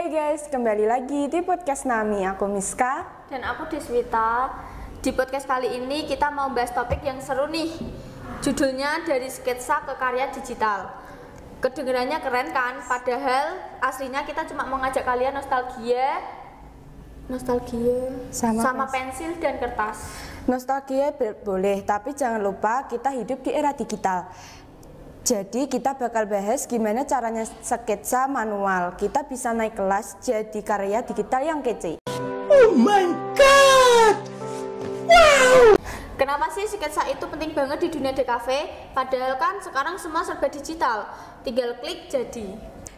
Hai guys, kembali lagi di podcast Nami. Aku Miska dan aku Deswita. Di podcast kali ini kita mau bahas topik yang seru nih. Judulnya dari sketsa ke karya digital. Kedengarannya keren kan? Padahal aslinya kita cuma mau ngajak kalian nostalgia sama pensil dan kertas. Nostalgia boleh, tapi jangan lupa kita hidup di era digital. Jadi kita bakal bahas gimana caranya sketsa manual. Kita bisa naik kelas jadi karya digital yang kece. Oh my god! Wow! Kenapa sih sketsa itu penting banget di dunia DKV? Padahal kan sekarang semua serba digital. Tinggal klik jadi.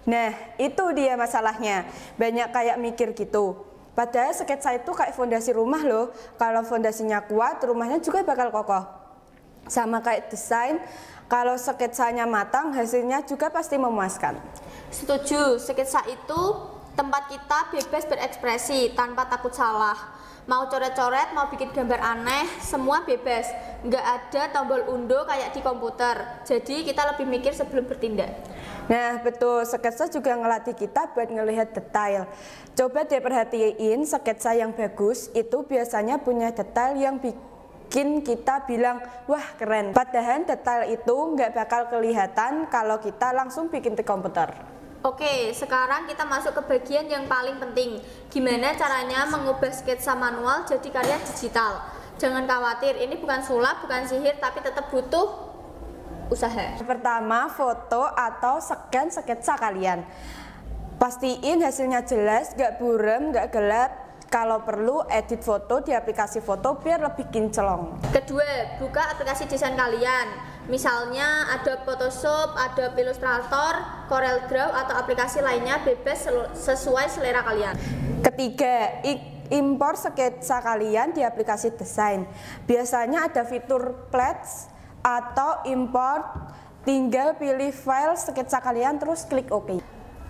Nah, itu dia masalahnya. Banyak kayak mikir gitu. Padahal sketsa itu kayak fondasi rumah loh. Kalau fondasinya kuat, rumahnya juga bakal kokoh. Sama kayak desain, kalau sketsanya matang, hasilnya juga pasti memuaskan. Setuju, sketsa itu tempat kita bebas berekspresi tanpa takut salah. Mau coret-coret, mau bikin gambar aneh, semua bebas. Nggak ada tombol undo kayak di komputer. Jadi kita lebih mikir sebelum bertindak. Nah betul, sketsa juga ngelatih kita buat ngelihat detail. Coba deh perhatiin, sketsa yang bagus itu biasanya punya detail yang bikin kita bilang, wah keren. Padahal detail itu nggak bakal kelihatan kalau kita langsung bikin di komputer. Oke, sekarang kita masuk ke bagian yang paling penting. Gimana caranya mengubah sketsa manual jadi karya digital? Jangan khawatir, ini bukan sulap, bukan sihir, tapi tetap butuh usaha. Pertama, foto atau scan sketsa kalian. Pastiin hasilnya jelas, gak buram, gak gelap. Kalau perlu, edit foto di aplikasi foto biar lebih kinclong. Kedua, buka aplikasi desain kalian. Misalnya Adobe Photoshop, Adobe Illustrator, CorelDRAW atau aplikasi lainnya, bebas sesuai selera kalian. Ketiga, impor sketsa kalian di aplikasi desain. Biasanya ada fitur pledge atau import, tinggal pilih file sketsa kalian terus klik OK.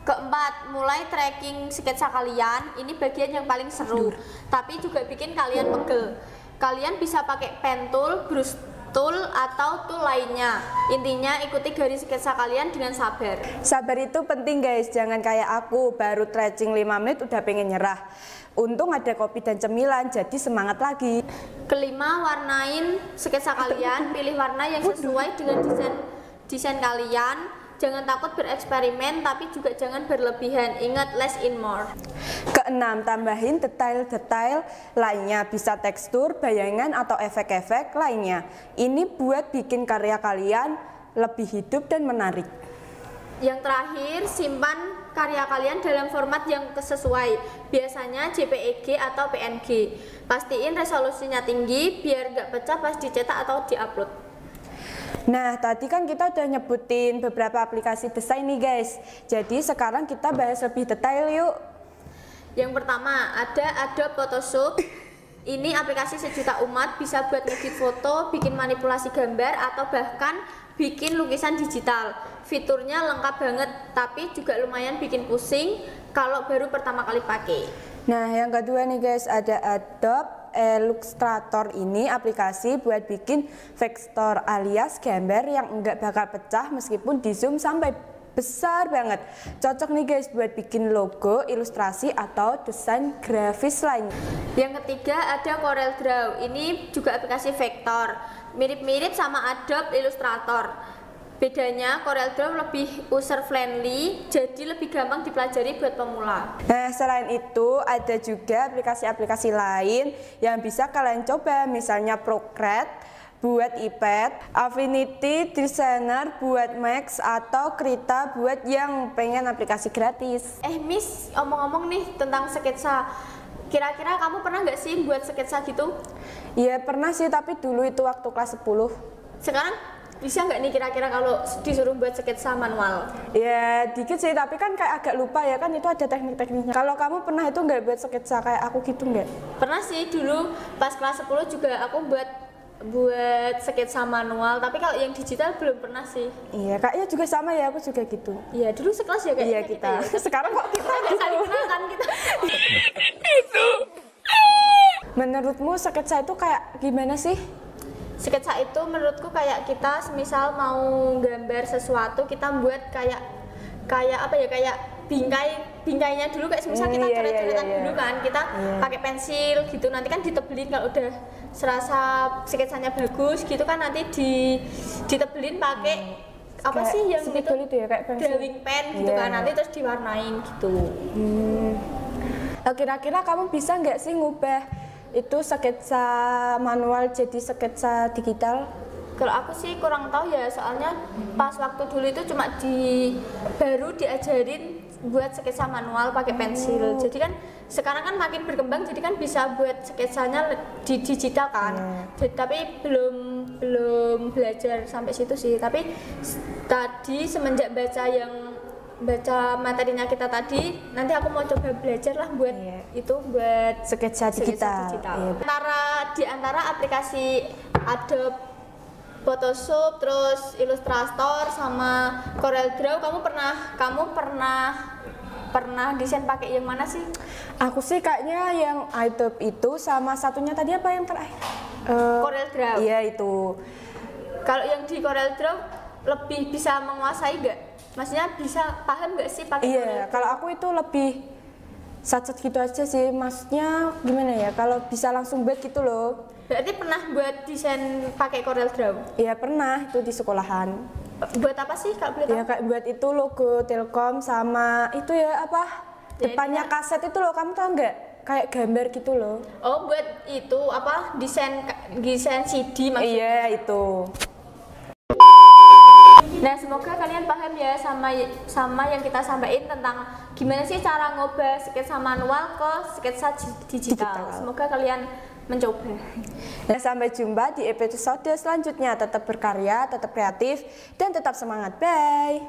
Keempat, mulai tracking sketsa kalian. Ini bagian yang paling seru, tapi juga bikin kalian pegel. Kalian bisa pakai pen tool, brush tool, atau tool lainnya. Intinya ikuti garis sketsa kalian dengan sabar. Sabar itu penting guys, jangan kayak aku baru tracing 5 menit udah pengen nyerah. Untung ada kopi dan cemilan, jadi semangat lagi. Kelima, warnain sketsa kalian. Pilih warna yang sesuai dengan desain kalian. Jangan takut bereksperimen, tapi juga jangan berlebihan. Ingat, less in more. Keenam, tambahin detail-detail lainnya. Bisa tekstur, bayangan, atau efek-efek lainnya. Ini buat bikin karya kalian lebih hidup dan menarik. Yang terakhir, simpan karya kalian dalam format yang sesuai. Biasanya JPEG atau PNG. Pastiin resolusinya tinggi, biar nggak pecah pas dicetak atau diupload. Nah, tadi kan kita udah nyebutin beberapa aplikasi desain nih guys. Jadi sekarang kita bahas lebih detail yuk. Yang pertama, ada Adobe Photoshop. Ini aplikasi sejuta umat, bisa buat ngedit foto, bikin manipulasi gambar, atau bahkan bikin lukisan digital. Fiturnya lengkap banget, tapi juga lumayan bikin pusing kalau baru pertama kali pakai. Nah, yang kedua nih guys, ada Adobe Illustrator. Ini aplikasi buat bikin vektor alias gambar yang enggak bakal pecah meskipun di zoom sampai besar banget. Cocok nih guys buat bikin logo, ilustrasi, atau desain grafis lainnya. Yang ketiga ada CorelDRAW. Ini juga aplikasi vektor, mirip-mirip sama Adobe Illustrator. Bedanya CorelDRAW lebih user friendly, jadi lebih gampang dipelajari buat pemula. Nah, selain itu ada juga aplikasi-aplikasi lain yang bisa kalian coba, misalnya Procreate buat iPad, Affinity Designer buat Mac, atau Krita buat yang pengen aplikasi gratis. Miss, omong-omong nih tentang sketsa. Kira-kira kamu pernah nggak sih buat sketsa gitu? Iya pernah sih, tapi dulu itu waktu kelas 10. Sekarang bisa nggak nih kira-kira kalau disuruh buat sketsa manual? Ya dikit sih, tapi kan kayak agak lupa ya, kan itu ada teknik-tekniknya. Kalau kamu pernah itu nggak buat sketsa kayak aku gitu nggak? Pernah sih, dulu pas kelas 10 juga aku buat sketsa manual, tapi kalau yang digital belum pernah sih. Iya, kayaknya juga sama ya, aku juga gitu. Iya, dulu sekelas ya kayaknya. Iya kita. Ya. Sekarang kok kita gitu. Saling kenal kan kita. Itu. Menurutmu sketsa itu kayak gimana sih? Sketsa itu menurutku kayak kita semisal mau gambar sesuatu, kita buat kayak apa ya, kayak bingkainya dulu, kayak misal kita coret-coretan dulu kan, kita pakai pensil gitu, nanti kan ditebelin kalau udah serasa sketsanya bagus gitu kan, nanti ditebelin pakai apa kayak sih yang spidol itu ya, kayak pensil. drawing pen gitu kan, nanti terus diwarnain gitu. Kira-kira kamu bisa nggak sih ngubah itu sketsa manual jadi sketsa digital? Kalau aku sih kurang tahu ya, soalnya pas waktu dulu itu cuma baru diajarin buat sketsa manual pakai pensil. Jadi kan sekarang kan makin berkembang, jadi kan bisa buat sketsanya di digital kan. Jadi, tapi belum belajar sampai situ sih. Tapi tadi semenjak baca materinya kita tadi, nanti aku mau coba belajar lah buat itu, buat Sketsa digital. Di antara aplikasi Adobe Photoshop, terus Illustrator sama CorelDRAW, kamu pernah desain pakai yang mana sih? Aku sih kayaknya yang Adobe itu, sama satunya tadi apa yang terakhir? CorelDRAW. Iya itu. Kalau yang di CorelDRAW lebih bisa menguasai nggak? Maksudnya bisa paham nggak sih pakai Iya, CorelDRAW? kalau aku itu lebih sacet gitu aja sih. Maksudnya gimana ya? Kalau bisa langsung buat gitu loh. Berarti pernah buat desain pakai CorelDRAW? Iya pernah, itu di sekolahan. Buat apa sih Kak, boleh tahu? Ya kayak buat itu logo Telkom sama itu ya apa? Depannya kaset itu loh, kamu tau nggak? Kayak gambar gitu loh. Oh, buat itu apa? Desain CD maksudnya? Iya itu. Nah, semoga kalian paham ya sama yang kita sampaikan tentang gimana sih cara ngubah sketsa manual ke sketsa digital. Semoga kalian mencoba. Nah, sampai jumpa di episode selanjutnya. Tetap berkarya, tetap kreatif, dan tetap semangat. Bye.